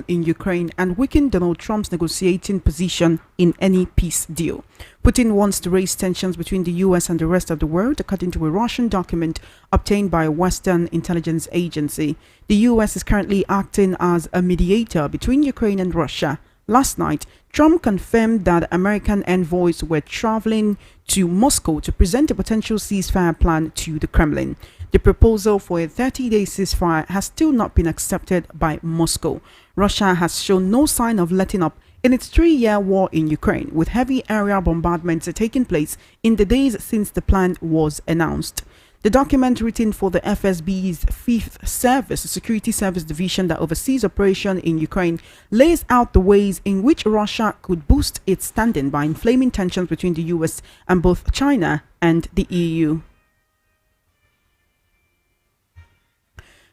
in Ukraine and weaken Donald Trump's negotiating position in any peace deal. Putin wants to raise tensions between the US and the rest of the world, according to a Russian document obtained by a Western intelligence agency. The US is currently acting as a mediator between Ukraine and Russia. Last night, Trump confirmed that American envoys were traveling to Moscow to present a potential ceasefire plan to the Kremlin. The proposal for a 30-day ceasefire has still not been accepted by Moscow. Russia has shown no sign of letting up in its 3-year war in Ukraine, with heavy aerial bombardments taking place in the days since the plan was announced. The document, written for the FSB's 5th Security Service Division that oversees operation in Ukraine, lays out the ways in which Russia could boost its standing by inflaming tensions between the US and both China and the EU.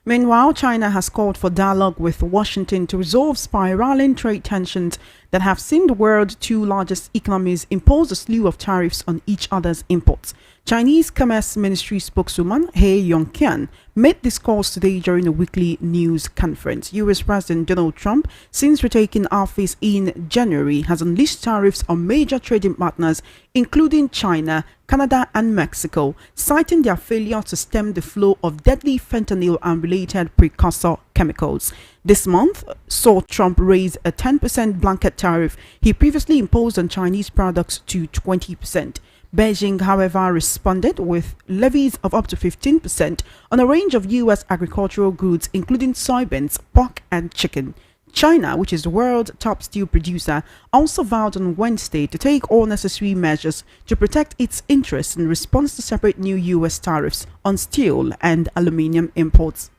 Meanwhile, China has called for dialogue with Washington to resolve spiraling trade tensions that have seen the world's two largest economies impose a slew of tariffs on each other's imports. Chinese Commerce Ministry spokeswoman He Yongqian made these calls today during a weekly news conference. US President Donald Trump, since retaking office in January, has unleashed tariffs on major trading partners, including China, Canada, and Mexico, citing their failure to stem the flow of deadly fentanyl and related precursor chemicals. This month saw Trump raise a 10% blanket tariff he previously imposed on Chinese products to 20%. Beijing, however, responded with levies of up to 15% on a range of U.S. agricultural goods, including soybeans, pork, and chicken. China, which is the world's top steel producer, also vowed on Wednesday to take all necessary measures to protect its interests in response to separate new U.S. tariffs on steel and aluminium imports.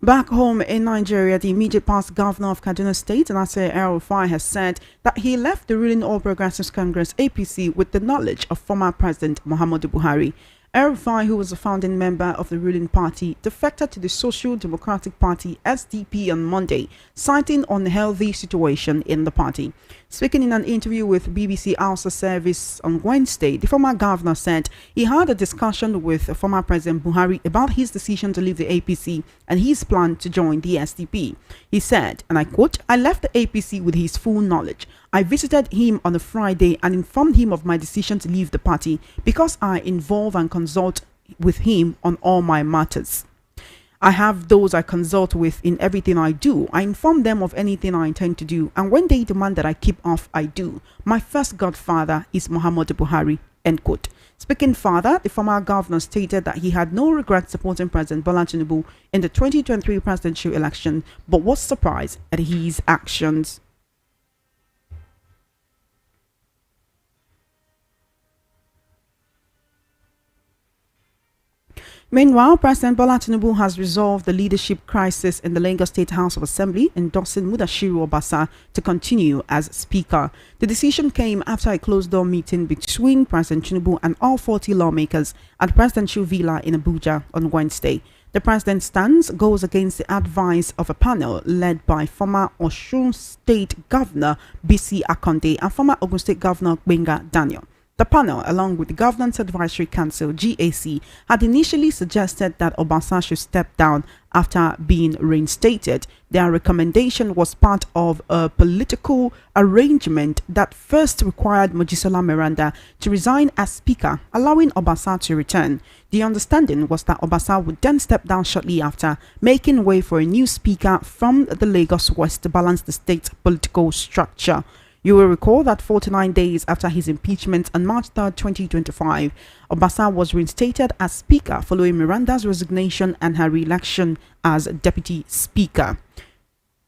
Back home in Nigeria, the immediate past governor of Kaduna State, El-Rufai, has said that he left the ruling All Progressives Congress APC with the knowledge of former President Muhammadu Buhari. El-Rufai, who was a founding member of the ruling party, defected to the Social Democratic Party SDP on Monday, citing unhealthy situation in the party. Speaking in an interview with BBC Hausa Service on Wednesday, the former governor said he had a discussion with former President Buhari about his decision to leave the APC and his plan to join the SDP. He said, and I quote, "I left the APC with his full knowledge. I visited him on a Friday and informed him of my decision to leave the party because I involve and consult with him on all my matters. I have those I consult with in everything I do. I inform them of anything I intend to do, and when they demand that I keep off, I do. My first godfather is Muhammadu Buhari." End quote. Speaking further, the former governor stated that he had no regret supporting President Bola Tinubu in the 2023 presidential election, but was surprised at his actions. Meanwhile, President Bola Tinubu has resolved the leadership crisis in the Lagos State House of Assembly, endorsing Mudashiru Obasa to continue as Speaker. The decision came after a closed-door meeting between President Tinubu and all 40 lawmakers at Presidential Villa in Abuja on Wednesday. The president's stance goes against the advice of a panel led by former Osun State Governor Bisi Akonde and former Ogun State Governor Gbenga Daniel. The panel, along with the Governance Advisory Council (GAC), had initially suggested that Obasa should step down after being reinstated. Their recommendation was part of a political arrangement that first required Mojisola Meranda to resign as Speaker, allowing Obasa to return. The understanding was that Obasa would then step down shortly after, making way for a new Speaker from the Lagos West to balance the state's political structure. You will recall that 49 days after his impeachment on March 3, 2025, Obasa was reinstated as Speaker following Miranda's resignation and her re-election as Deputy Speaker.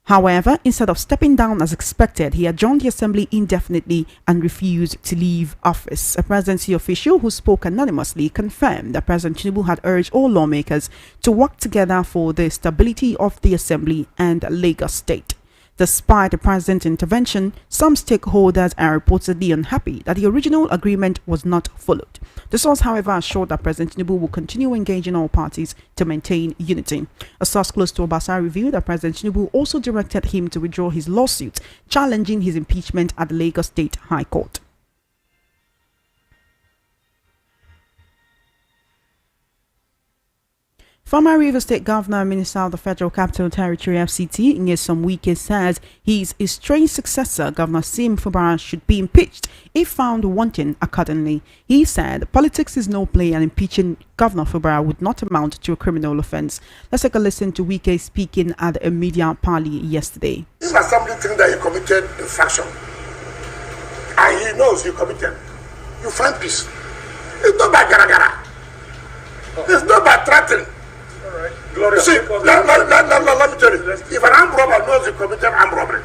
However, instead of stepping down as expected, he adjourned the Assembly indefinitely and refused to leave office. A presidency official who spoke anonymously confirmed that President Tinubu had urged all lawmakers to work together for the stability of the Assembly and Lagos State. Despite the president's intervention, some stakeholders are reportedly unhappy that the original agreement was not followed. The source, however, assured that President Tinubu will continue engaging all parties to maintain unity. A source close to Obasa revealed that President Tinubu also directed him to withdraw his lawsuit challenging his impeachment at the Lagos State High Court. Former Rivers State Governor and Minister of the Federal Capital Territory FCT, Nyesom Wike, says his estranged successor, Governor Sim Fubara, should be impeached if found wanting accordingly. He said politics is no play and impeaching Governor Fubara would not amount to a criminal offense. Let's take a listen to Wike speaking at a media parley yesterday. If assembly thinks that he committed infraction and he knows he committed, you find peace. It's not by gara. It's not by threatening. You see, let me tell you, if an armed robber knows he committed armed robbery,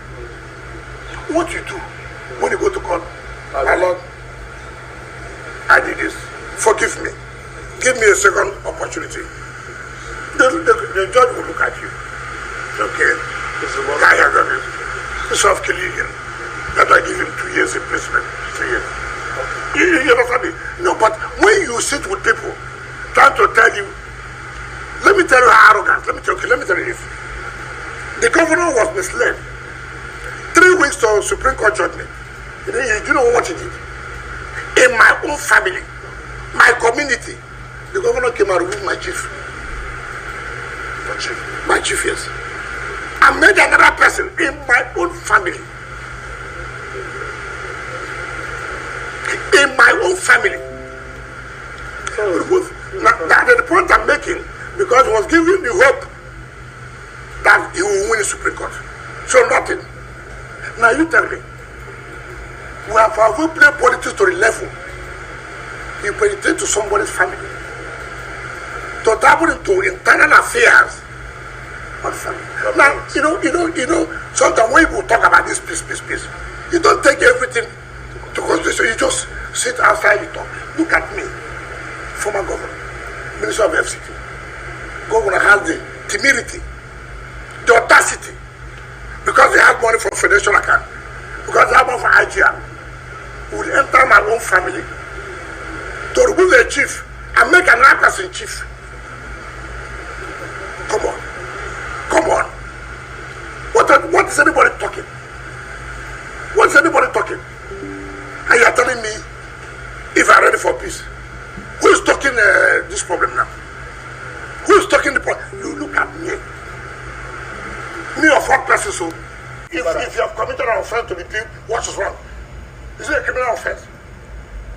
what you do when you go to court? I did this. Forgive me. Give me a second opportunity. The judge will look at you. Okay. I have done it. This of killing him. That I give him 2 years imprisonment. 3 years. You understand me? No, but when you sit with people trying to tell you, let me tell you how arrogant. Let me tell you this. The governor was misled. 3 weeks to Supreme Court judgment. You know what he did? In my own family, my community, the governor came and removed my chief. My chief, yes. I made another person in my own family. In my own family. Now, the point I'm making, because he was giving the hope that he will win the Supreme Court. So nothing. Now you tell me, we have played politics to the level you penetrate to somebody's family, to dabble into internal affairs of family. Now, you know, sometimes when people talk about this peace, you don't take everything to consideration. You just sit outside, you talk. Look at me, former governor, Minister of FCT. Governor has the timidity, the audacity, because they have money from federation account, because they have money from IGR, will enter my own family to remove the chief and make another person chief. Come on. What is anybody talking? What is anybody talking? And you are telling me if I'm ready for peace. Who is talking this problem now? Who is talking the problem? You look at me. Me of what person, so if you have committed an offense to the people, what is wrong? Is it a criminal offense?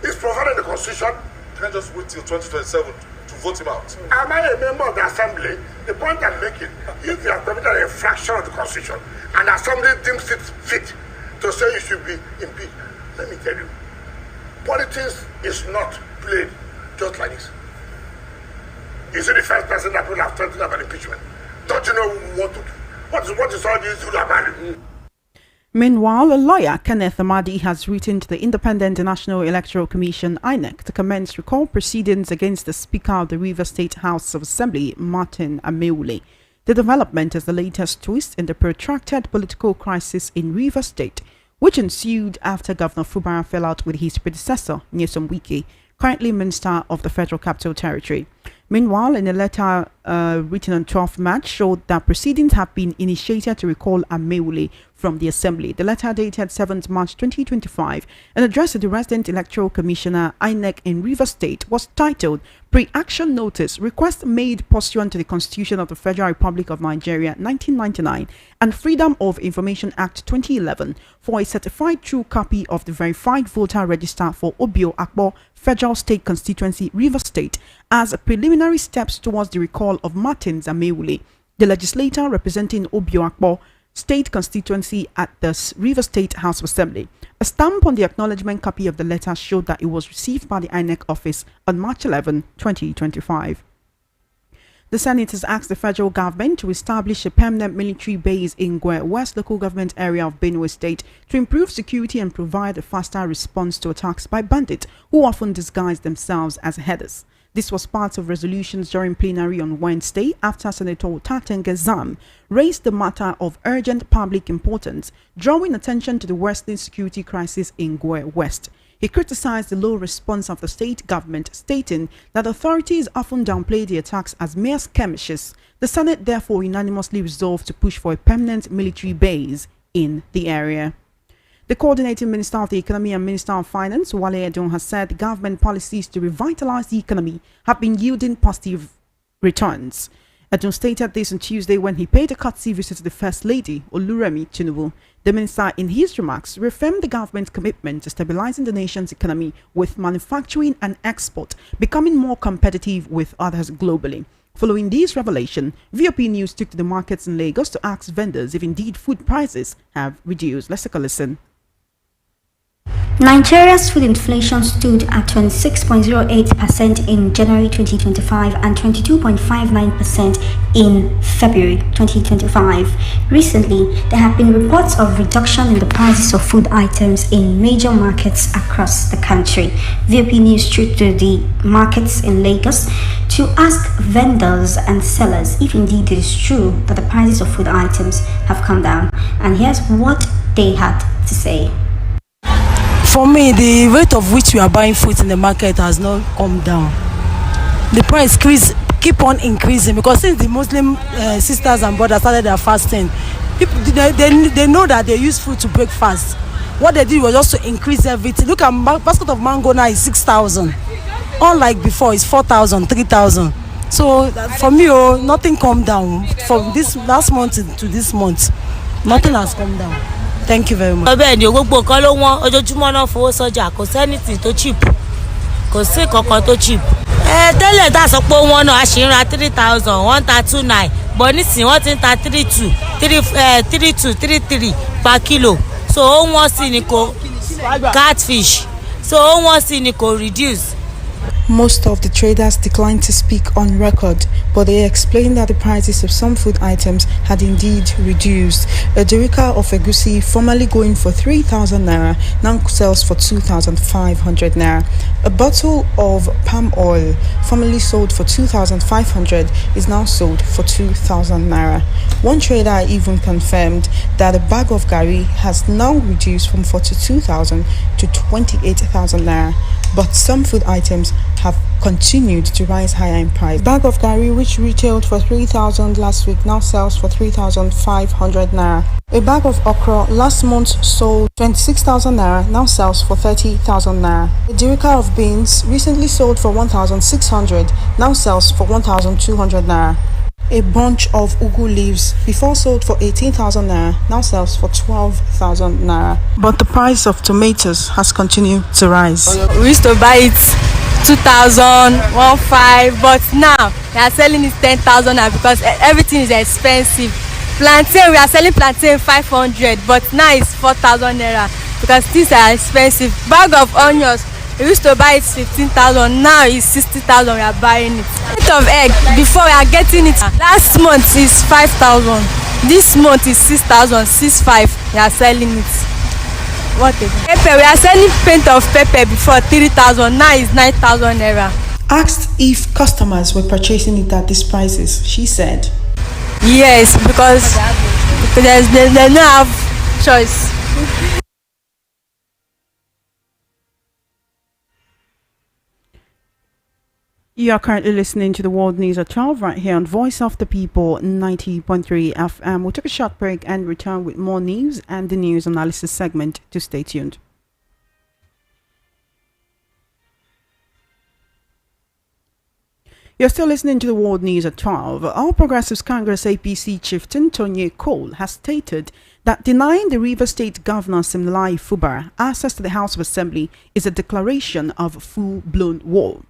It's provided in the Constitution. You can't just wait till 2027 to vote him out. Am I a member of the Assembly? The point I'm making, if you have committed an infraction of the Constitution and the Assembly deems it fit to say you should be impeached, let me tell you, politics is not played just like this. Is it the first person that will have threatened about impeachment? Don't you know what to do? What is all this do about it? Meanwhile, a lawyer, Kenneth Amadi, has written to the Independent National Electoral Commission, INEC, to commence recall proceedings against the Speaker of the Rivers State House of Assembly, Martin Ameule. The development is the latest twist in the protracted political crisis in Rivers State, which ensued after Governor Fubara fell out with his predecessor, Nyesom Wike, currently Minister of the Federal Capital Territory. Meanwhile, in a letter written on 12 March, showed that proceedings have been initiated to recall Ameule from the Assembly. The letter, dated 7th March 2025 and addressed to the Resident Electoral Commissioner, INEC, in Rivers State, was titled Pre-Action Notice, Request Made Pursuant to the Constitution of the Federal Republic of Nigeria 1999 and Freedom of Information Act 2011 for a certified true copy of the verified voter register for Obio Akpo Federal State Constituency, Rivers State, as preliminary steps towards the recall of Martin Ameule, the legislator representing Obio Akpo State Constituency at the Rivers State House of Assembly. A stamp on the acknowledgement copy of the letter showed that it was received by the INEC office on March 11, 2025. The Senate has asked the federal government to establish a permanent military base in Gwe West local government area of Benue State to improve security and provide a faster response to attacks by bandits who often disguise themselves as herders. This was part of resolutions during plenary on Wednesday after Senator Tatenge Zam raised the matter of urgent public importance, drawing attention to the worsening security crisis in Gwe West. He criticized the low response of the state government, stating that authorities often downplay the attacks as mere skirmishes. The Senate therefore unanimously resolved to push for a permanent military base in the area. The coordinating Minister of the Economy and Minister of Finance, Wale Edun, has said government policies to revitalize the economy have been yielding positive returns. Adun stated this on Tuesday when he paid a courtesy visit to the First Lady, Oluremi Tinubu. The minister, in his remarks, reaffirmed the government's commitment to stabilizing the nation's economy, with manufacturing and export becoming more competitive with others globally. Following this revelation, VOP News took to the markets in Lagos to ask vendors if indeed food prices have reduced. Let's take a listen. Nigeria's food inflation stood at 26.08% in January 2025 and 22.59% in February 2025. Recently, there have been reports of reduction in the prices of food items in major markets across the country. VOP News took to the markets in Lagos to ask vendors and sellers if indeed it is true that the prices of food items have come down. And here's what they had to say. For me, the rate of which we are buying food in the market has not come down. The price keep on increasing because since the Muslim sisters and brothers started their fasting, people they know that they use food to break fast. What they did was just to increase everything. Look at basket of mango now is 6,000. Unlike before, it's 4,000, 3,000. So for me, nothing come down from this last month to this month. Nothing has come down. Thank you very much. Bẹ́ẹ̀ ni gbogbo nǹkan ló wọ́n ojoojúmọ́ náà fowó sọ́jà kò sẹ́nìtì tó cheap kò sí kankan tó cheap. Tẹ́lẹ̀ tá a sọ pé wọ́n náà a ṣì ń ra 3,000 wọ́n ń ta 2,900 but nísìnyí wọ́n ti ń ta 3,200 3,300 per kilo so ó wọ́n sì ni kò catfish so ó wọ́n sì ni kò reduce. Most of the traders declined to speak on record, but they explained that the prices of some food items had indeed reduced. A derica of egusi, formerly going for 3,000 naira, now sells for 2,500 naira. A bottle of palm oil, formerly sold for 2,500, is now sold for 2,000 naira. One trader even confirmed that a bag of gari has now reduced from 42,000 to 28,000 naira. But some food items have continued to rise higher in price. A bag of gari, which retailed for 3,000 last week, now sells for 3,500 naira. A bag of okra last month sold 26,000 naira, now sells for 30,000 naira. A derica of beans recently sold for 1,600, now sells for 1,200 naira. A bunch of ugu leaves, before sold for 18,000 naira, now sells for 12,000 naira. But the price of tomatoes has continued to rise. We used to buy it 2,000, 1,500, but now we are selling it 10,000 now because everything is expensive. Plantain, we are selling plantain 500, but now it's 4,000 naira because things are expensive. Bag of onions, we used to buy it 15,000, now it's 60,000 we are buying it. Plate of egg, before we are getting it, last month is 5,000, this month is 6,000, 6,500 we are selling it. What is it? Pepper, we are selling paint of pepper before 3,000, now it's 9,000 naira. Asked if customers were purchasing it at these prices, she said, Yes, because they don't have choice. You are currently listening to the World News at 12 right here on Voice of the People 90.3 FM. We'll take a short break and return with more news and the news analysis segment. To stay tuned. You're still listening to the World News at 12. All Progressives Congress APC chieftain Tony Cole has stated that denying the Rivers State Governor Similai Fubara access to the House of Assembly is a declaration of full-blown war.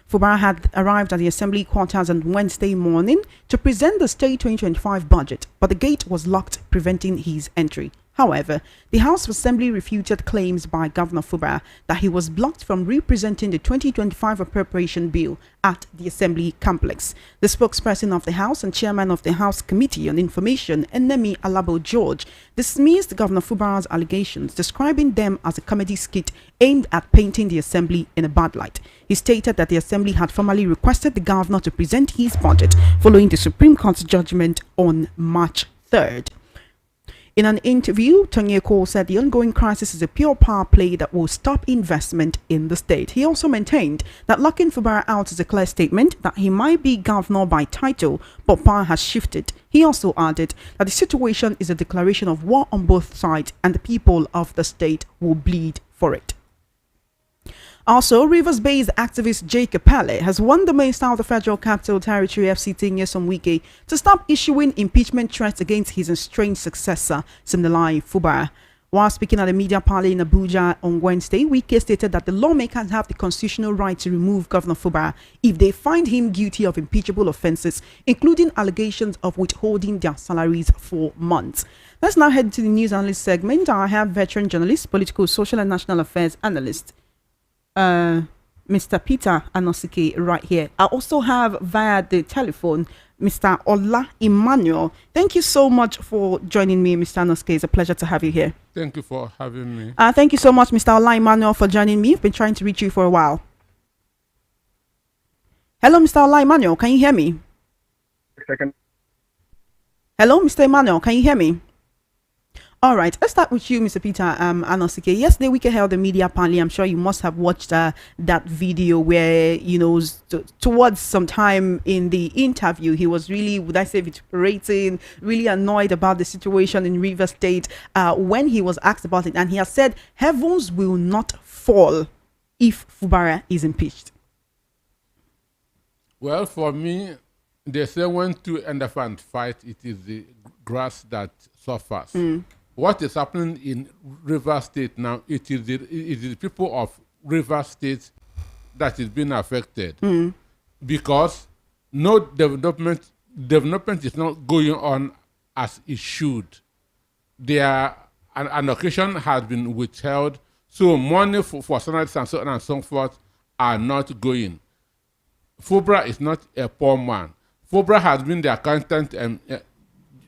Fubara had arrived at the Assembly quarters on Wednesday morning to present the state 2025 budget, but the gate was locked, preventing his entry. However, the House of Assembly refuted claims by Governor Fubara that he was blocked from representing the 2025 appropriation bill at the Assembly complex. The spokesperson of the House and chairman of the House Committee on Information, Enemi Alabo George, dismissed Governor Fubara's allegations, describing them as a comedy skit aimed at painting the Assembly in a bad light. He stated that the Assembly had formally requested the governor to present his budget following the Supreme Court's judgment on March 3rd. In an interview, Tony Cole said the ongoing crisis is a pure power play that will stop investment in the state. He also maintained that locking Fubara out is a clear statement that he might be governor by title, but power has shifted. He also added that the situation is a declaration of war on both sides and the people of the state will bleed for it. Also, Rivers-based activist Jake Kapale has warned the Minister of the Federal Capital Territory FCT Nyesom Wike to stop issuing impeachment threats against his estranged successor, Siminalayi Fubara. While speaking at a media party in Abuja on Wednesday, Wike stated that the lawmakers have the constitutional right to remove Governor Fubara if they find him guilty of impeachable offences, including allegations of withholding their salaries for months. Let's now head to the news analyst segment. I have veteran journalist, political, social and national affairs analyst, Mr. Peter Anosike right here. I also have via the telephone Mr. Ola Emmanuel. Thank you so much for joining me, Mr. Anosike. It's a pleasure to have you here. Thank you for having me. Thank you so much, Mr. Ola Emmanuel, for joining me. I've been trying to reach you for a while. Hello, Mr. Ola Emmanuel. Can you hear me? Second. Hello, Mr. Emmanuel. Can you hear me? All right, let's start with you, Mr. Peter Anosike. Yesterday, we held a media panel. I'm sure you must have watched that video where, towards some time in the interview, he was really, would I say, vituperating, really annoyed about the situation in Rivers State when he was asked about it. And he has said, heavens will not fall if Fubara is impeached. Well, for me, they say when two elephants fight, it is the grass that suffers. What is happening in Rivers State now, it is the people of Rivers State that is being affected. Because no development is not going on as it should. Their allocation has been withheld, so money for salaries and so on and so forth are not going. Fubara is not a poor man. Fubara has been the accountant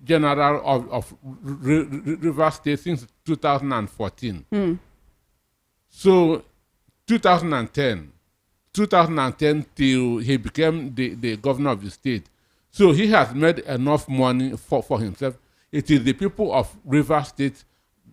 general of Rivers State since 2014. So 2010 till he became the governor of the state. So he has made enough money for himself. It is the people of Rivers State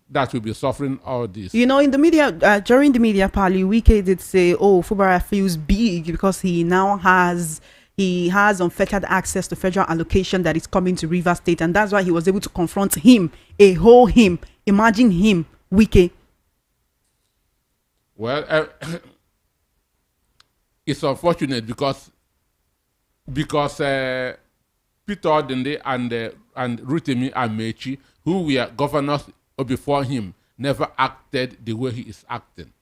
that will be suffering all this. In the media, during the media party, Wike did say, Fubara feels big because he now has unfettered access to federal allocation that is coming to Rivers State, and that's why he was able to confront him, imagine him, Wike. Well, it's unfortunate because Peter Odende and Rotimi Amechi, who were governors before him, never acted the way he is acting.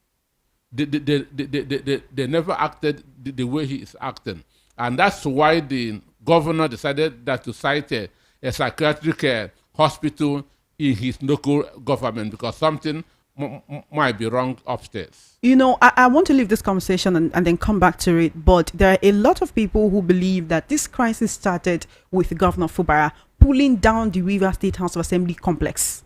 They never acted the way he is acting. And that's why the governor decided that to cite a psychiatric hospital in his local government because something might be wrong upstairs. I want to leave this conversation and then come back to it, but there are a lot of people who believe that this crisis started with Governor Fubara pulling down the Rivers State House of Assembly complex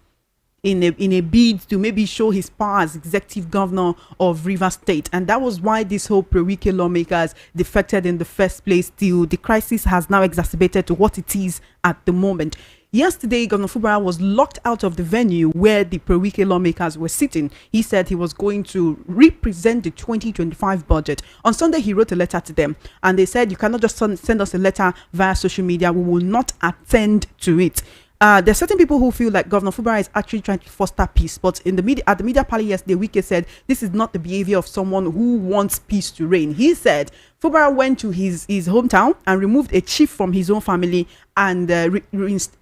in a bid to maybe show his power as executive governor of Rivers State. And that was why this whole pro-Wike lawmakers defected in the first place, till the crisis has now exacerbated to what it is at the moment. Yesterday, Governor Fubara was locked out of the venue where the pro-Wike lawmakers were sitting. He said he was going to represent the 2025 budget. On Sunday, he wrote a letter to them, and they said, you cannot just send us a letter via social media. We will not attend to it. There are certain people who feel like Governor Fubara is actually trying to foster peace, but at the media party yesterday, Wike said this is not the behavior of someone who wants peace to reign. He said Fubara went to his hometown and removed a chief from his own family and just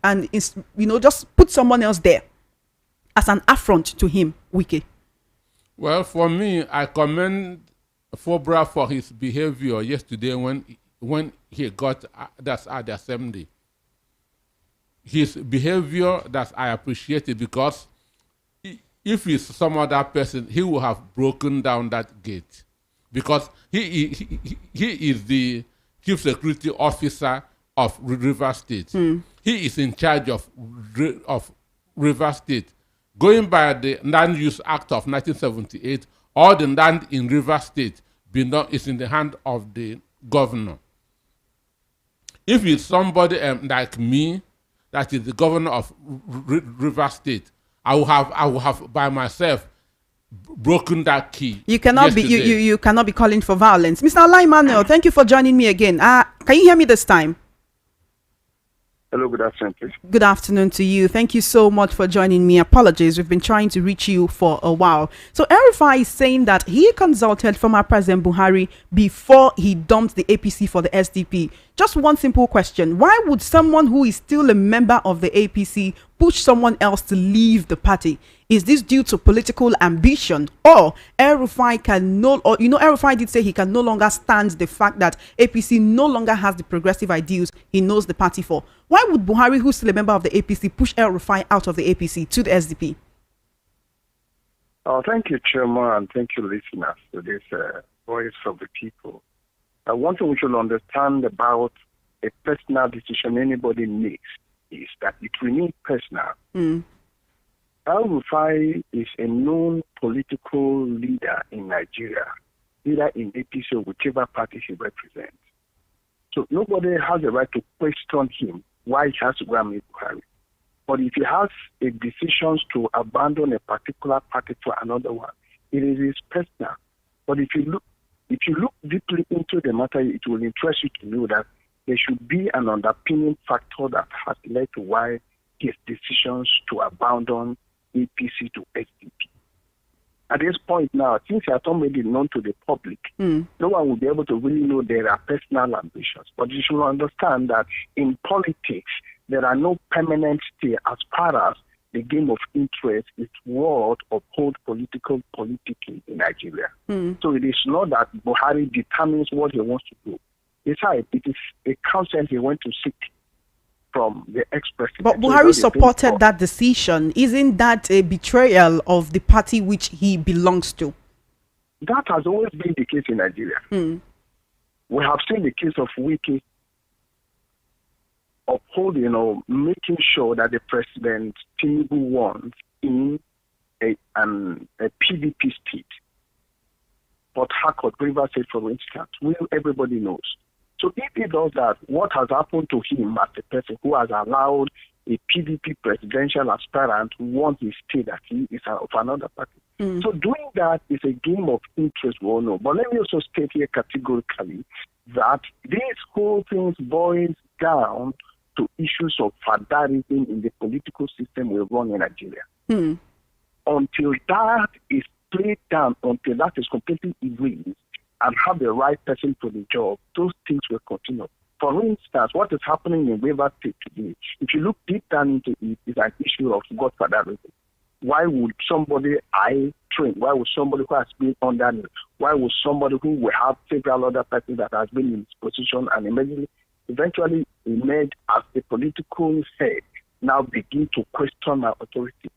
put someone else there as an affront to him. Wike. Well, for me, I commend Fubara for his behavior yesterday when he got that's at the assembly. His behavior that I appreciated, because if he's some other person, he would have broken down that gate, because he is the chief security officer of Rivers State. He is in charge of Rivers State. Going by the Land Use Act of 1978, all the land in Rivers State is in the hand of the governor. If it's somebody like me, that is the governor of Rivers State, I will have by myself broken that key. You cannot be you cannot be calling for violence. Mr. Ola Emmanuel, thank you for joining me again. Can you hear me this time? Hello, good afternoon, please. Good afternoon to you. Thank you so much for joining me. Apologies, we've been trying to reach you for a while. So El-Rufai is saying that he consulted former President Buhari before he dumped the APC for the SDP. Just one simple question. Why would someone who is still a member of the APC push someone else to leave the party? Is this due to political ambition, or El-Rufai El-Rufai did say he can no longer stand the fact that APC no longer has the progressive ideals he knows the party for? Why would Buhari, who's still a member of the APC, push El-Rufai out of the APC to the SDP? Thank you, Chairman, and thank you, listeners, to this voice of the people. One thing we should understand about a personal decision anybody makes is that it remains personal. El-Rufai is a known political leader in Nigeria, either in APC or whichever party he represents. So nobody has the right to question him why he has to go and meet Buhari. But if he has a decision to abandon a particular party for another one, it is personal. But if you look deeply into the matter, it will interest you to know that there should be an underpinning factor that has led to why his decisions to abandon APC to SDP. At this point now, since he has not made it known to the public, no one will be able to really know there are personal ambitions. But you should understand that in politics, there are no permanent stay as far as the game of interest is what uphold politically in Nigeria. So it is not that Buhari determines what he wants to do. Besides, it is a counsel he went to seek from the ex-president. But Buhari supported that decision. Isn't that a betrayal of the party which he belongs to? That has always been the case in Nigeria. We have seen the case of Wiki upholding, making sure that the president Tinubu won in a PDP state. But Harcourt, River State, for instance, everybody knows. So if he does that, what has happened to him as a person who has allowed a PDP presidential aspirant who wants his state that he is of another party? So doing that is a game of interest, we all know. But let me also state here categorically that these whole things boils down to issues of fadarism in the political system we run in Nigeria. Until that is played down, until that is completely erased, and have the right person for the job, those things will continue. For instance, what is happening in River State today, if you look deep down into it, is an issue of godfatherism. Why would somebody I train? Why would somebody who has been under me? Why would somebody who will have several other persons that has been in this position and eventually emerge as a political head now begin to question my authority?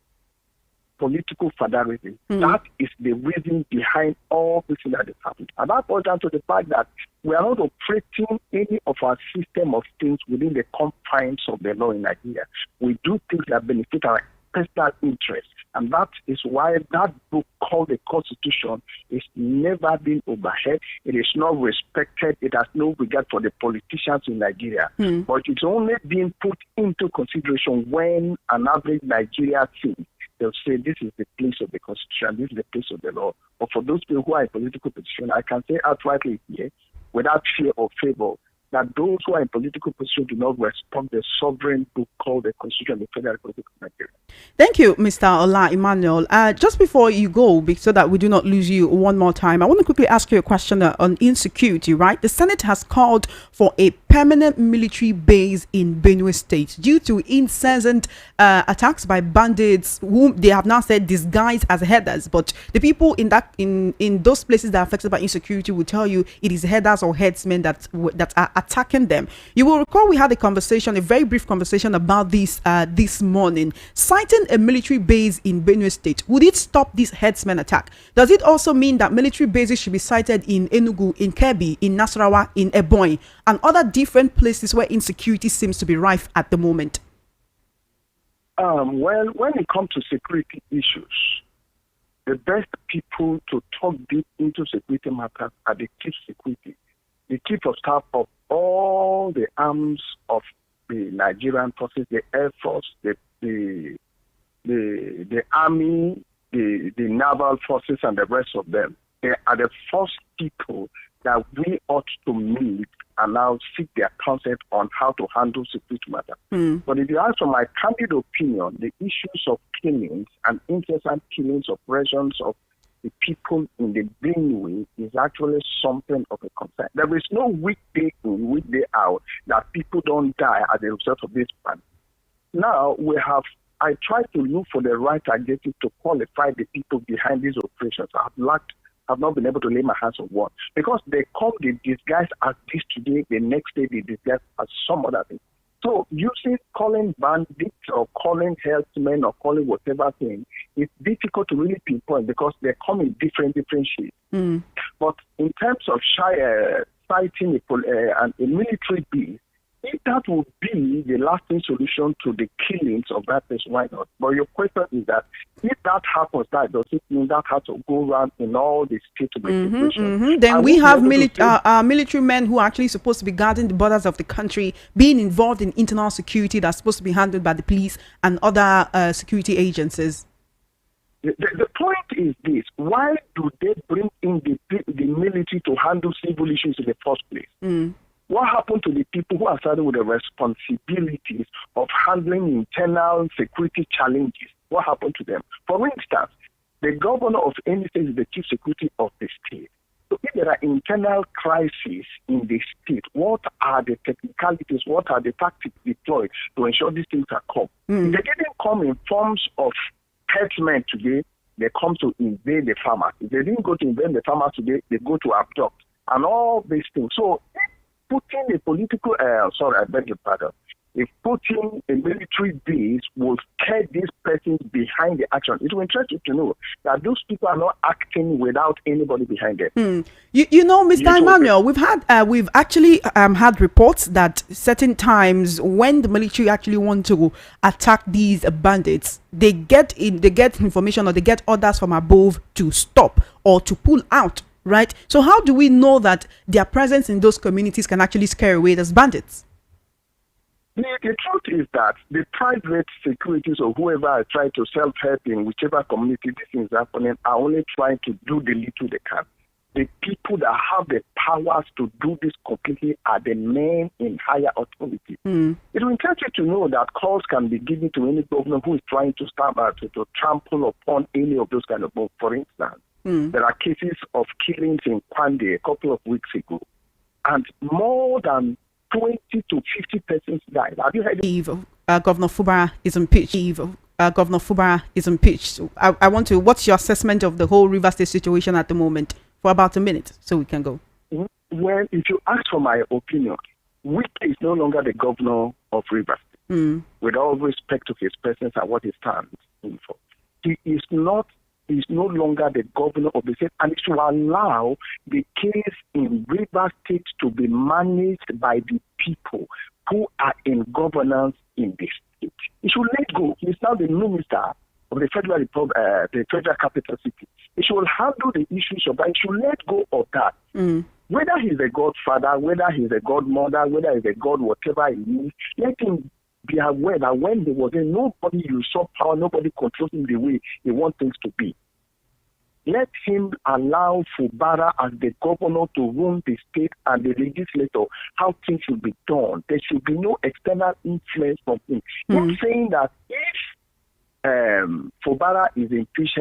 Political fatherism. That is the reason behind all this that is happening. And that boils down to the fact that we are not operating any of our system of things within the confines of the law in Nigeria. We do things that benefit our personal interests. And that is why that book called the Constitution is never been overheard. It is not respected. It has no regard for the politicians in Nigeria. But it's only being put into consideration when an average Nigerian thinks. They'll say this is the place of the Constitution, this is the place of the law. But for those people who are in political position, I can say outrightly here, without fear or favor, that those who are in political position do not respect the sovereign book called the Constitution of the Federal Republic of Nigeria. Thank you, Mr. Ola Emmanuel. Just before you go, so that we do not lose you one more time, I want to quickly ask you a question on insecurity, right? The Senate has called for a permanent military base in Benue State due to incessant attacks by bandits whom they have now said disguised as headers. But the people in those places that are affected by insecurity will tell you it is headers or headsmen that are attacking them. You will recall we had a very brief conversation about this this morning. Citing a military base in Benue State, would it stop this headsman attack? Does it also mean that military bases should be cited in Enugu, in Kebbi, in Nasarawa, in Ebonyi, and other different places where insecurity seems to be rife at the moment? Well, when it comes to security issues, the best people to talk deep into security matters are the chief security, the chief of staff of all the arms of the Nigerian forces, the Air Force, the Army, the naval forces, and the rest of them. They are the first people that we ought to meet and now seek their consent on how to handle security matters. But if you ask for my candid opinion, the issues of killings and incessant killings, oppressions of the people in the Benue is actually something of a concern. There is no weekday in, weekday out that people don't die as a result of this plan. Now I try to look for the right adjective to qualify the people behind these operations. I've not been able to lay my hands on one. Because they come, they disguise as this today, the next day they disguise as some other thing. So calling bandits or calling herdsmen or calling whatever thing, it's difficult to really pinpoint because they come in different shapes. But in terms of fighting a military beast, if that would be the lasting solution to the killings of that person, why not? But your question is that if that happens, does it mean that has to go around in all the states of the Then we have military men who are actually supposed to be guarding the borders of the country, being involved in internal security that's supposed to be handled by the police and other security agencies. The point is this: why do they bring in the military to handle civil issues in the first place? What happened to the people who are starting with the responsibilities of handling internal security challenges? What happened to them? For instance, the governor of any state is the chief security of the state. So if there are internal crises in the state, what are the technicalities, what are the tactics deployed to ensure these things are come? If they didn't come in forms of herdsmen today, they come to invade the farmers. If they didn't go to invade the farmers today, they go to abduct and all these things. So putting a political, I beg your pardon, if putting a military base will get these persons behind the action, it will interest you to know that those people are not acting without anybody behind them. You know, Mr. Emmanuel, we've actually had reports that certain times when the military actually want to attack these bandits, they get information or they get orders from above to stop or to pull out. Right. So how do we know that their presence in those communities can actually scare away those bandits? The truth is that the private securities or whoever are trying to self-help in whichever community this is happening are only trying to do the little they can. The people that have the powers to do this completely are the men in higher authority. It will interest you to know that calls can be given to any governor who is trying to to trample upon any of those kind of boats. For instance, there are cases of killings in Kwande a couple of weeks ago, and more than 20 to 50 persons died. Have you heard? Governor Fubara is impeached. Governor Fubara is impeached. I want to. What's your assessment of the whole River State situation at the moment? For about a minute, so we can go. Well, if you ask for my opinion, Wike is no longer the governor of River State. With all respect to his presence and what he stands in for, he is not. Is no longer the governor of the state, and it should allow the case in River State to be managed by the people who are in governance in the state. He should let go. He is now the minister of the Federal Republic, the Federal Capital City. He should handle the issues of that. He should let go of that. Whether he's a godfather, whether he's a godmother, whether he's a god, whatever he is, let him be aware that when there was nobody usurp power, nobody controls him the way he wants things to be. Let him allow Fubara as the governor to run the state and the legislator how things should be done. There should be no external influence from him. He's saying that if Fubara is impeached,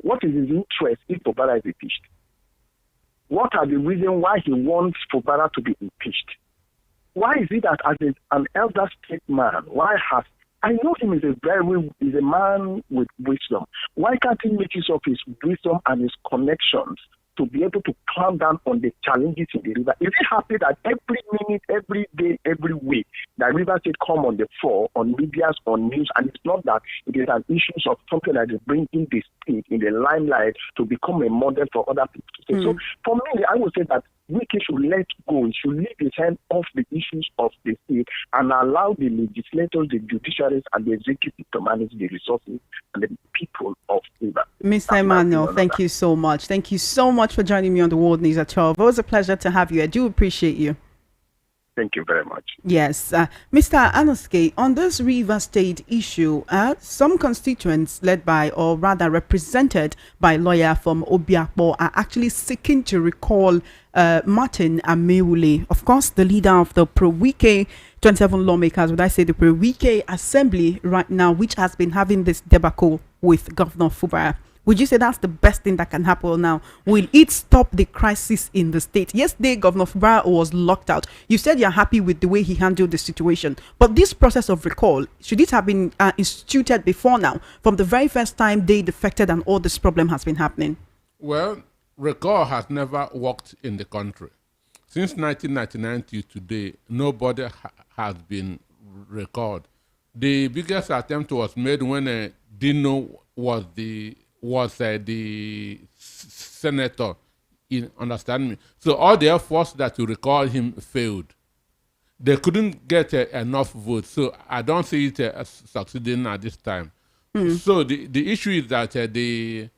what is his interest if Fubara is impeached? What are the reasons why he wants Fubara to be impeached? Why is it that as an elder statesman, I know him as a man with wisdom. Why can't he make use of his wisdom and his connections to be able to clamp down on the challenges in the river? Is he happy that every minute, every day, every week, that River State come on the fore, on medias, on news, and it's not that it is an issue of something that is bringing the state in the limelight to become a model for other people to say. So for me, I would say that Wike should let go. He should leave his hand off the issues of the state and allow the legislators, the judiciaries, and the executive to manage the resources and the people of River. Mr. Emmanuel, thank you so much. Thank you so much for joining me on the World News at 12. It was a pleasure to have you. I do appreciate you. Thank you very much. Yes, Mr. Anoske, on this River State issue, some constituents led by, or rather represented by lawyer from Obiakpo, are actually seeking to recall Martin Ameule, of course, the leader of the Pro-Wike 27 lawmakers, would I say the Pro-Wike Assembly right now, which has been having this debacle with Governor Fubara. Would you say that's the best thing that can happen now? Will it stop the crisis in the state? Yesterday, Governor Fubara was locked out. You said you're happy with the way he handled the situation. But this process of recall, should it have been instituted before now, from the very first time they defected and all this problem has been happening? Well, recall has never worked in the country. Since 1999 to today, nobody has been recalled. The biggest attempt was made when Dino was the senator, understand me? So all the efforts that to recall him failed. They couldn't get enough votes, so I don't see it succeeding at this time. So the issue is that the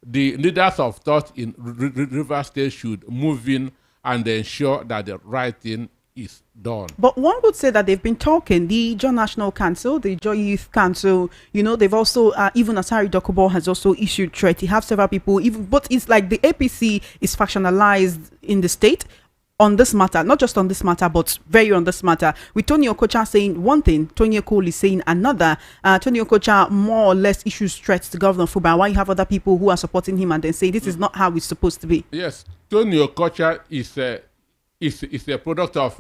leaders of thought in River State should move in and ensure that the right thing is done. But one would say that they've been talking, the Joy National Council, the Joy Youth Council, they've also, even Asari Dokubo has also issued threat. You have several people, but it's like the APC is factionalized in the state on this matter, not just on this matter, but very on this matter. With Tony Okocha saying one thing, Tony Okoli is saying another. Tony Okocha more or less issues threats to Governor Fubara, while you have other people who are supporting him and then say this is not how it's supposed to be. Yes, Tony Okocha is a product of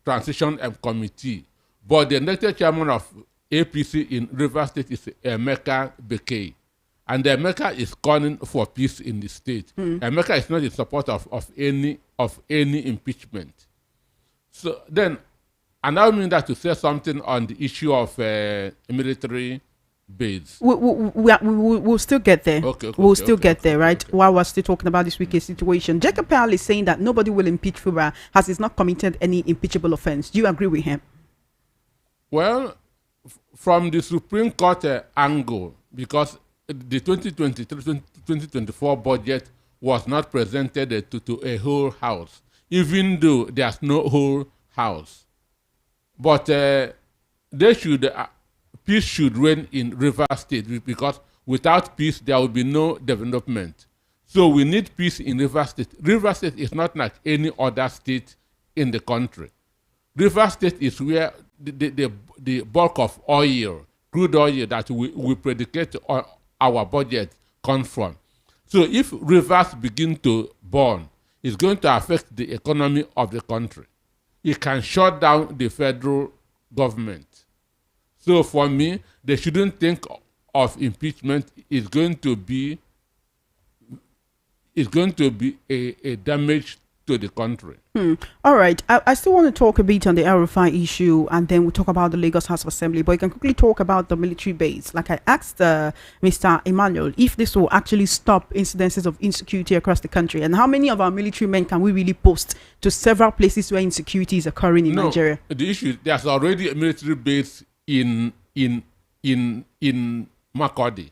transition committee, but the elected chairman of APC in River State is Emeka Bekay, and Emeka is calling for peace in the state. Emeka is not in support of any impeachment. So then, and I mean that to say something on the issue of military base. We'll still get there. We'll still get there, right? Okay. While we're still talking about this wicked situation. Jacob Powell is saying that nobody will impeach Fubara as he's not committed any impeachable offense. Do you agree with him? Well, from the Supreme Court angle, because the 2023-2024 budget was not presented to a whole house, even though there's no whole house. But peace should reign in River State, because without peace, there will be no development. So we need peace in River State. River State is not like any other state in the country. River State is where the bulk of oil, crude oil that we predicate our budget comes from. So if rivers begin to burn, it's going to affect the economy of the country. It can shut down the federal government. So for me, they shouldn't think of impeachment. It's going to be a damage to the country. All right. I still want to talk a bit on the El-Rufai issue, and then we'll talk about the Lagos House of Assembly. But you can quickly talk about the military base. Like I asked Mr. Emmanuel if this will actually stop incidences of insecurity across the country, and how many of our military men can we really post to several places where insecurity is occurring in Nigeria? The issue is there's already a military base in Makurdi.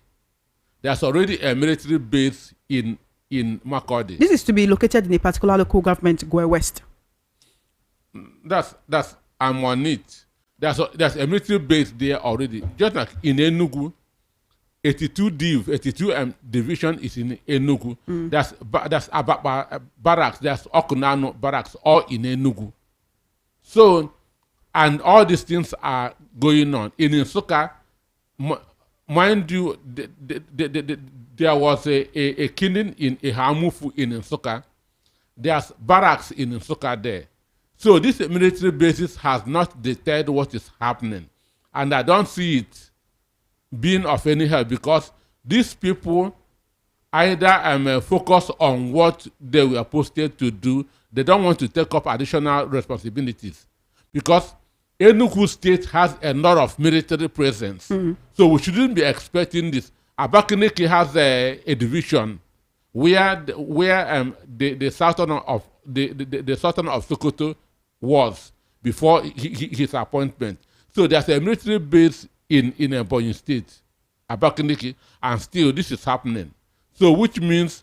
There's already a military base in Makurdi. This is to be located in a particular local government, Goe West. I'm on it. There's a military base there already. Just like in Enugu, 82 division is in Enugu. There's barracks. There's Okunano barracks, all in Enugu. So, and all these things are going on in Nsukka. Mind you, there was a killing in Ihamufu in Nsukka. There's barracks in Nsukka there. So this military basis has not deterred what is happening. And I don't see it being of any help, because these people either focus on what they were posted to do. They don't want to take up additional responsibilities, because Enugu State has a lot of military presence. So we shouldn't be expecting this. Abakaliki has a division where the Sultan of the Sultan of Sokoto was before his appointment. So there's a military base in Ebonyi State, Abakaliki, and still this is happening. So which means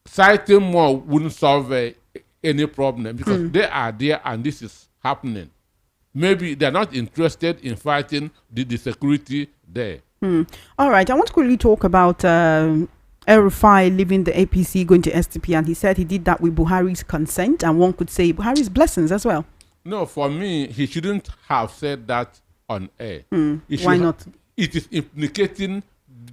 citing more wouldn't solve any problem because they are there and this is happening. Maybe they're not interested in fighting the security there. All right, I want to quickly talk about El-Rufai leaving the APC, going to SDP, and he said he did that with Buhari's consent, and one could say Buhari's blessings as well. No, for me, he shouldn't have said that on air. Why not? It is implicating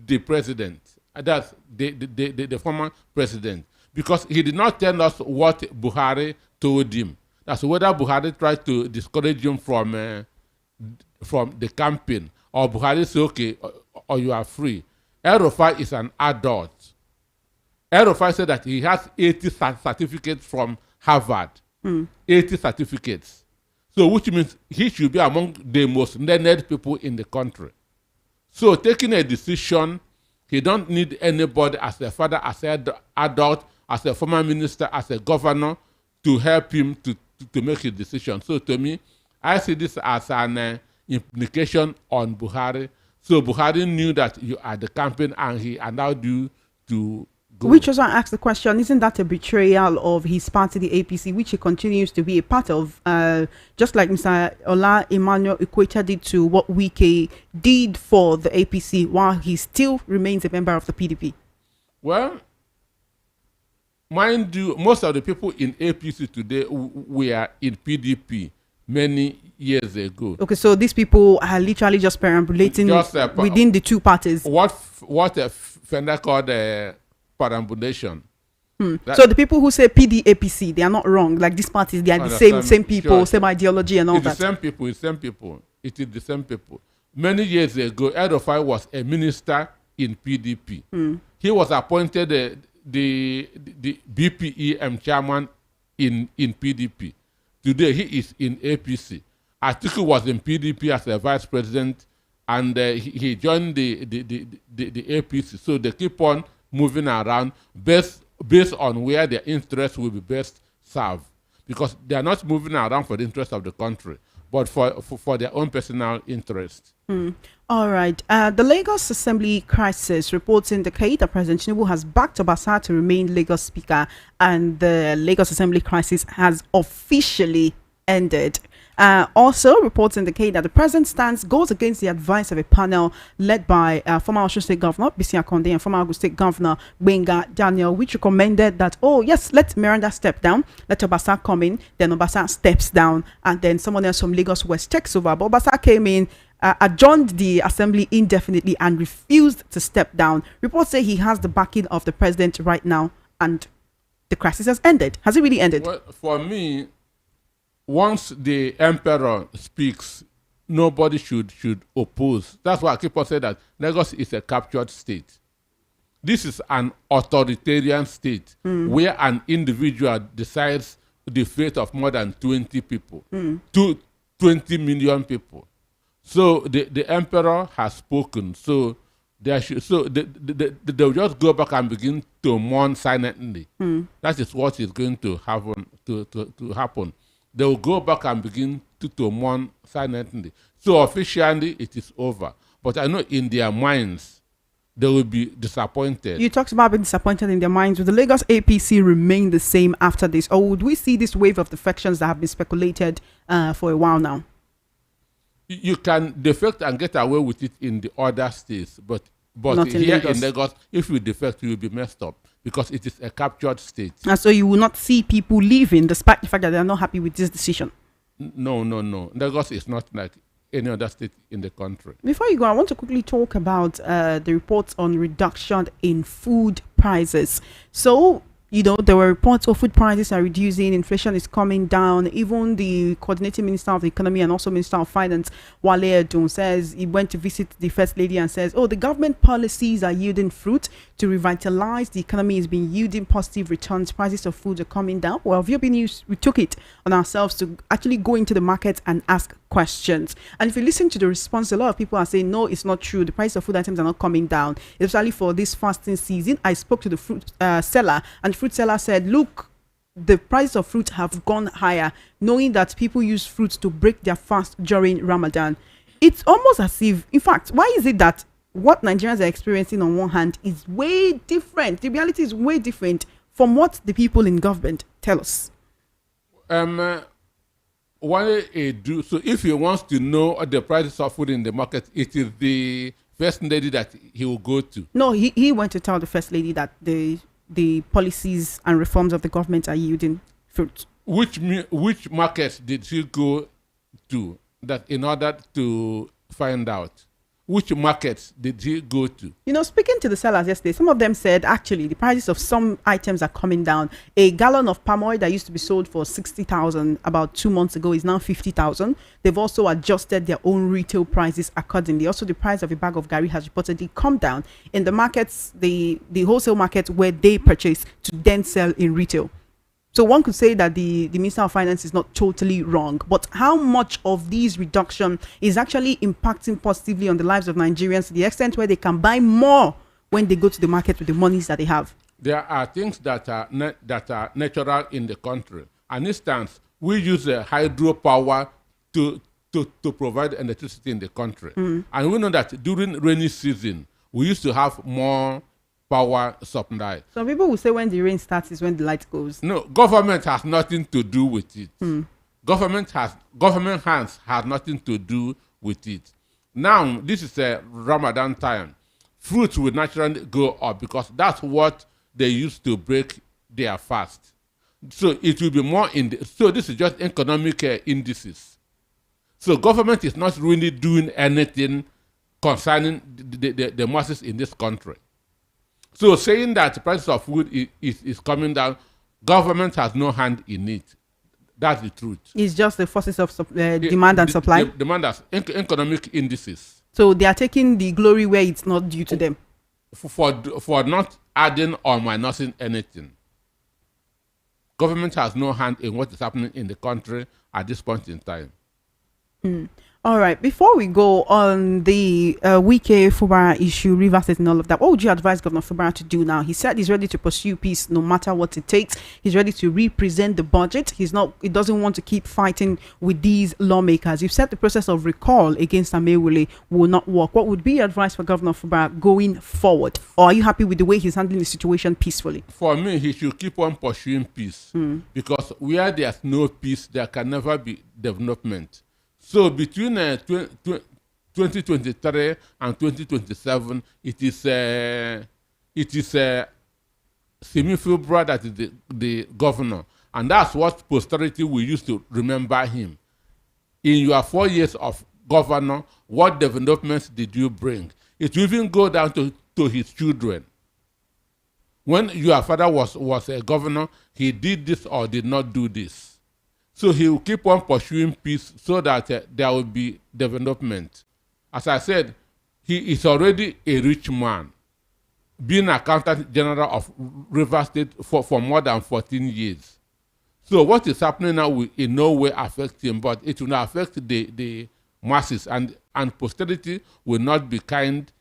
the president, that's the former president, because he did not tell us what Buhari told him. That's whether Buhari tried to discourage him from the campaign, or Buhari said, okay, or you are free. El-Rufai is an adult. El-Rufai said that he has 80 certificates from Harvard. 80 certificates. So which means he should be among the most learned people in the country. So taking a decision, he don't need anybody as a father, as an adult, as a former minister, as a governor to help him to make his decision. So to me, I see this as an implication on Buhari. So Buhari knew that you are the campaign and he allowed you to go. Which also asked the question, isn't that a betrayal of his party, the APC, which he continues to be a part of, just like Mr. Ola Emmanuel Ikwecha did to what Wike did for the APC while he still remains a member of the PDP? Well, mind you, most of the people in APC today were in PDP many years ago. Okay, so these people are literally just perambulating within the two parties. What Fender called perambulation. So the people who say PDAPC, they are not wrong. Like these parties, they are the same people, same ideology and all that. It's the same people, It is the same people. Many years ago, El-Rufai was a minister in PDP. He was appointed the BPEM chairman in PDP. Today, he is in APC. Atiku was in PDP as a vice president, and he joined the APC. So they keep on moving around based on where their interests will be best served. Because they are not moving around for the interest of the country, but for their own personal interest. All right. The Lagos Assembly crisis reports indicate that President Tinubu has backed Obasa to remain Lagos Speaker, and the Lagos Assembly crisis has officially ended. Also, reports indicate that the president's stance goes against the advice of a panel led by former Osun State Governor Bisi Akonde and former Ogun State Governor Gbenga Daniel, which recommended that, oh yes, let Miranda step down, let Obasa come in, then Obasa steps down, and then someone else from Lagos West takes over. But Obasa came in, adjourned the assembly indefinitely and refused to step down. Reports say he has the backing of the president right now, and the crisis has ended. Has it really ended? Well, for me, once the emperor speaks, nobody should oppose. That's why I keep on saying that Lagos is a captured state. This is an authoritarian state where an individual decides the fate of more than 20 people, 20 million people. So the emperor has spoken. So they'll just go back and begin to mourn silently. That is what is going to happen. To happen. They will go back and begin to mourn silently. So officially, it is over. But I know in their minds, they will be disappointed. You talked about being disappointed in their minds. Will the Lagos APC remain the same after this? Or would we see this wave of defections that have been speculated for a while now? You can defect and get away with it in the other states. But here in Lagos, if you defect, you will be messed up. Because it is a captured state. And so you will not see people leaving despite the fact that they are not happy with this decision? No. Lagos is not like any other state in the country. Before you go, I want to quickly talk about the reports on reduction in food prices. So, there were reports of food prices are reducing, inflation is coming down. Even the coordinating minister of the economy and also minister of finance, Wale Edun, says he went to visit the first lady and says, the government policies are yielding fruit. To revitalize the economy has been yielding positive returns. Prices of food are coming down. Well, VOB News, we took it on ourselves to actually go into the market and ask questions. And if you listen to the response, a lot of people are saying, no, it's not true. The price of food items are not coming down, especially for this fasting season. I spoke to the fruit seller, and the fruit seller said, look, the price of fruit have gone higher, knowing that people use fruit to break their fast during Ramadan. It's almost as if, in fact, why is it that what Nigerians are experiencing on one hand is way different? The reality is way different from what the people in government tell us. what he do, so if he wants to know the prices of food in the market, it is the first lady that he will go to. No, he went to tell the first lady that the policies and reforms of the government are yielding fruit. Which markets did he go to that in order to find out? Which markets did he go to? Speaking to the sellers yesterday, some of them said actually the prices of some items are coming down. A gallon of palm oil that used to be sold for 60,000 about 2 months ago is now 50,000. They've also adjusted their own retail prices accordingly. Also, the price of a bag of gari has reportedly come down in the markets, the wholesale market where they purchase to then sell in retail. So one could say that the Minister of Finance is not totally wrong, but how much of these reduction is actually impacting positively on the lives of Nigerians to the extent where they can buy more when they go to the market with the monies that they have? There are things that are natural in the country. An instance, we use hydropower to provide electricity in the country. And we know that during rainy season, we used to have more power supply. Some people will say when the rain starts is when the light goes. No, government has nothing to do with it. Government hands has nothing to do with it. Now, this is a Ramadan time. Fruits will naturally go up because that's what they use to break their fast. So it will be more so this is just economic indices. So government is not really doing anything concerning the masses in this country. So saying that the price of food is coming down, government has no hand in it. That's the truth. It's just the forces of demand and supply. Demand as economic indices. So they are taking the glory where it's not due to them. For not adding or minusing anything. Government has no hand in what is happening in the country at this point in time. All right. Before we go on the Wike Fubara issue, Rivers State and all of that, what would you advise Governor Fubara to do now? He said he's ready to pursue peace no matter what it takes. He's ready to represent the budget. He doesn't want to keep fighting with these lawmakers. You've said the process of recall against Amewule will not work. What would be your advice for Governor Fubara going forward? Or are you happy with the way he's handling the situation peacefully? For me, he should keep on pursuing peace because where there's no peace, there can never be development. So between 2023 and 2027, it is Semi-February that is the governor. And that's what posterity will use to remember him. In your 4 years of governor, what developments did you bring? It will even go down to his children. When your father was a governor, he did this or did not do this. So he will keep on pursuing peace so that there will be development. As I said, he is already a rich man, being Accountant General of Rivers State for more than 14 years. So what is happening now will in no way affect him, but it will affect the masses, and posterity will not be kind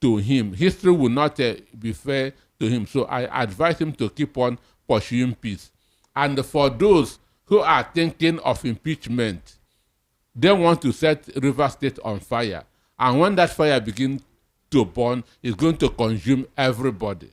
to him. History will not be fair to him. So I advise him to keep on pursuing peace. And for those who are thinking of impeachment, they want to set Rivers State on fire. And when that fire begins to burn, it's going to consume everybody.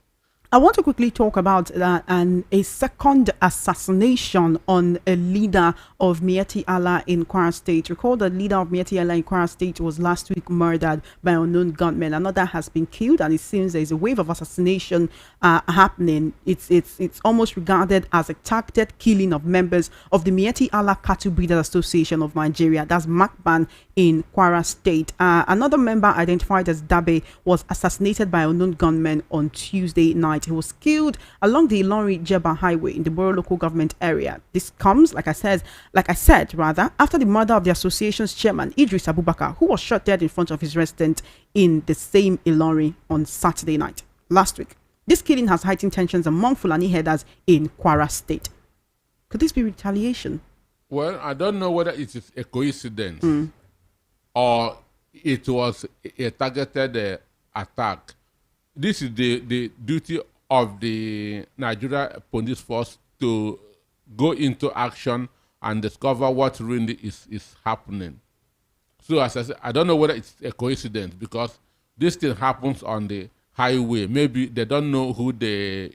I want to quickly talk about a second assassination on a leader of Miyetti Allah in Kwara State. Recall the leader of Miyetti Allah in Kwara State was last week murdered by unknown gunmen. Another has been killed, and it seems there is a wave of assassination happening. It's almost regarded as a targeted killing of members of the Miyetti Allah Cattle Breeders Association of Nigeria. That's Makban in Kwara State. Another member identified as Dabe was assassinated by unknown gunmen on Tuesday night. He was killed along the Ilorin-Jeba highway in the Borough local government area. This comes, like I said, after the murder of the association's chairman, Idris Abubakar, who was shot dead in front of his residence in the same Ilorin on Saturday night last week. This killing has heightened tensions among Fulani herders in Kwara State. Could this be retaliation? Well, I don't know whether it is a coincidence or it was a targeted attack. This is the duty of the Nigeria police force to go into action and discover what really is happening. So as I said, I don't know whether it's a coincidence because this thing happens on the highway. Maybe they don't know who their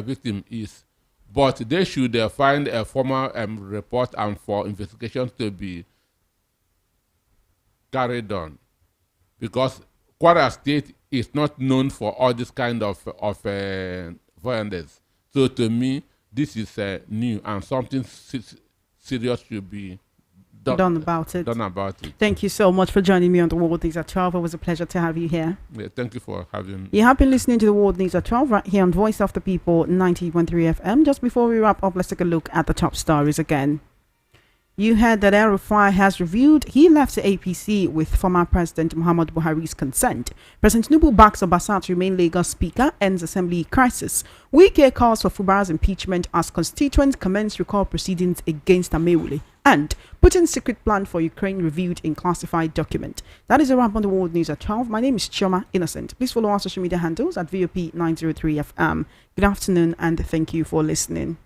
victim is, but they should find a formal report and for investigations to be carried on, because Kwara State is not known for all this kind of violence. So to me, this is new and something serious should be done about it. Done about it. Thank you so much for joining me on the World News at 12. It was a pleasure to have you here. Yeah, thank you for having me. You have been listening to the World News at 12 right here on Voice of the People 90.3 FM. Just before we wrap up, let's take a look at the top stories again. You heard that El-Rufai has revealed he left the APC with former President Muhammad Buhari's consent. President Tinubu backs Obasa to remain Lagos Speaker, ends Assembly crisis. Wike calls for Fubara's impeachment as constituents commence recall proceedings against Amewule. And Putin's secret plan for Ukraine revealed in classified document. That is a wrap on the World News at 12. My name is Chioma Innocent. Please follow our social media handles at VOP903FM. Good afternoon and thank you for listening.